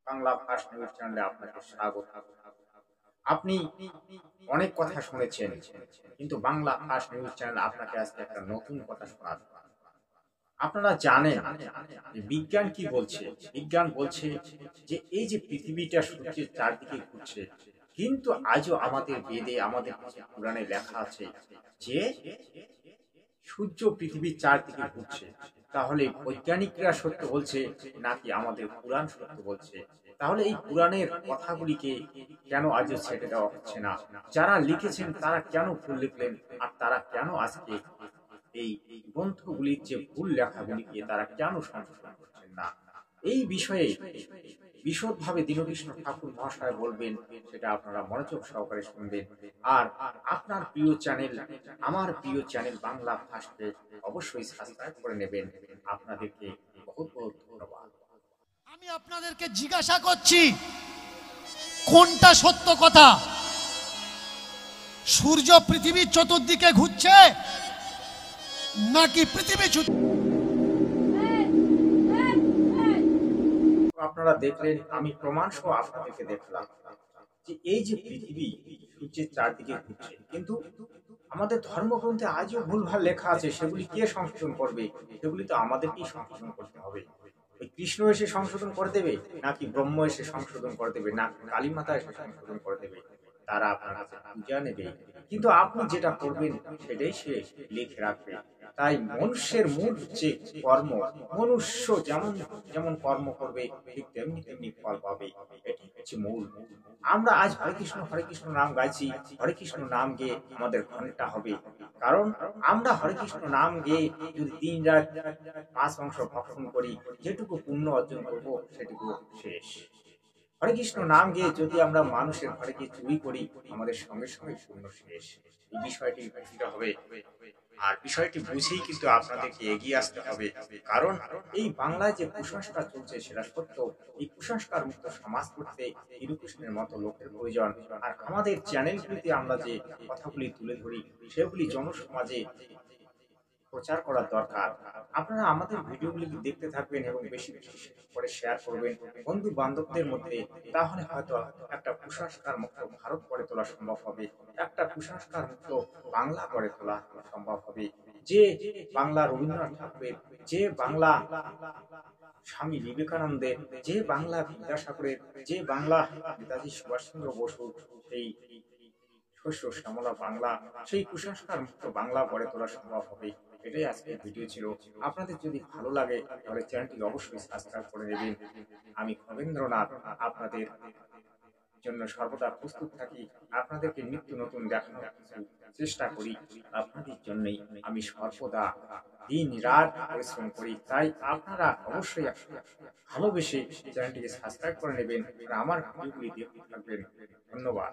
Bangla first news চ্যানেলে আপনাকে স্বাগত। আপনি অনেক কথা শুনেছেন, কিন্তু বাংলা ফার্স্ট নিউজ চ্যানেল আপনাকে আজকে একটা নতুন কথা শোনাবে। আপনারা জানেন যে বিজ্ঞান কি বলছে? বিজ্ঞান বলছে যে এই যে পৃথিবীটা সূর্যের চারদিকে ঘুরছে, কিন্তু আজও আমাদের বেদে, আমাদের পুরাণে লেখা আছে যে সূর্য পৃথিবীর চারদিকে ঘুরছে। তাহলে বৈজ্ঞানিকরা সত্য বলছে নাকি আমাদের পুরাণ সত্য বলছে? তাহলে এই পুরাণের কথাগুলিকে কেন আজও ছেড়ে দেওয়া হচ্ছে না? যারা লিখেছেন তারা কেন ভুল লিখলেন, আর তারা কেন আজকে এই গ্রন্থগুলির যে ভুল লেখাগুলিকে তারা কেন সংশোধন করছেন না? এই বিষয়ে বিশদভাবে দীনকৃষ্ণ ঠাকুর মহাশয় বলবেন, সেটা আপনারা মনোযোগ সহকারে শুনবেন। আর আপনার প্রিয় চ্যানেল, আমার প্রিয় চ্যানেল বাংলা ফার্স্টে অবশ্যই সাবস্ক্রাইব করে নেবেন। আপনাদেরকে বহুত বহুত ধন্যবাদ। আমি আপনাদেরকে জিজ্ঞাসা করছি, কোনটা সত্য কথা? সূর্য পৃথিবীর চতুর্দিকে ঘুরছে নাকি পৃথিবী আপনারা দেখলেন, আমি প্রমাণ সহ আপনাদেরকে দেখলাম যে এই যে পৃথিবী সূর্যের চারদিকে ঘুরছে, কিন্তু আমাদের ধর্মগ্রন্থে আজও ভুলভাল লেখা আছে। সেগুলি কে সংশোধন করবে? সেগুলি তো আমাদেরকেই সংশোধন করতে হবে। ওই কৃষ্ণ এসে সংশোধন করে দেবে, নাকি ব্রহ্ম এসে সংশোধন করে দেবে, না কালী মাতা এসে সংশোধন করে দেবে? তারা আপনার কাছে পূজা নেবে, কিন্তু আপনি যেটা করবেন সেটাই সে লিখে রাখবে। তাই মনুষ্যের মূল হচ্ছে কর্ম। মনুষ্য যেমন যেমন কর্ম করবে, ঠিক তেমনি তেমনি ফল পাবে। এটি হচ্ছে মূল। আমরা আজ হরে কৃষ্ণ নাম গাইছি, হরে কৃষ্ণ নাম গেয়ে আমাদের ঘন্টা হবে। কারণ আমরা হরে কৃষ্ণ নাম গেয়ে যদি দিন রাত 5 অংশ ভক্ষণ করি, যেটুকু পুণ্য অর্জন করব সেটুকু শেষ। হরে কৃষ্ণ নাম গেয়ে যদি আমরা মানুষের ঘরে গিয়ে চুরি করি, আমাদের সঙ্গে সঙ্গে পুণ্য শেষ। এই বিষয়টি বুঝতে হবে, আর বিষয়টি বুঝেই কিন্তু আপনাদেরকে এগিয়ে আসতে হবে। কারণ এই বাংলায় যে কুসংস্কার চলছে সেটা সত্য। এই কুসংস্কার মুক্ত সমাজ করতে শ্রীকৃষ্ণের মতো লোকের প্রয়োজন। আর আমাদের চ্যানেলগুলিতে আমরা যে কথাগুলি তুলে ধরি, সেগুলি জনসমাজে প্রচার করার দরকার। আপনারা আমাদের ভিডিওগুলি দেখতে থাকবেন এবং বেশি বেশি করে শেয়ার করবেন বন্ধু বান্ধবদের মধ্যে। তাহলে হয়তো একটা কুসংস্কার মুক্ত ভারত গড়ে তোলা সম্ভব হবে, একটা কুসংস্কার মুক্ত বাংলা গড়ে তোলা সম্ভব হবে। যে বাংলা রবীন্দ্রনাথ ঠাকুরের, যে বাংলা স্বামী বিবেকানন্দের, যে বাংলা বিদ্যাসাগরের, যে বাংলা নেতাজি সুভাষচন্দ্র বসুর, সেই শস্য শ্যামলা বাংলা, সেই কুসংস্কার মুক্ত বাংলা গড়ে তোলা সম্ভব হবে। এটাই আজকের ভিডিও ছিল। আপনাদের যদি ভালো লাগে তাহলে চ্যানেলটি অবশ্যই সাবস্ক্রাইব করে দেবেন। আমি খগেন্দ্রনাথ আপনাদের জন্য সর্বদা প্রস্তুত থাকি। আপনাদেরকে নিত্য নতুন দেখানোর কিছু চেষ্টা করি। আপনাদের জন্যই আমি সর্বদা দিন রাত পরিশ্রম করি। তাই আপনারা অবশ্যই ভালোবেসে চ্যানেলটিকে সাবস্ক্রাইব করে নেবেন আর আমার ভিডিওগুলি দেখতে থাকবেন। ধন্যবাদ।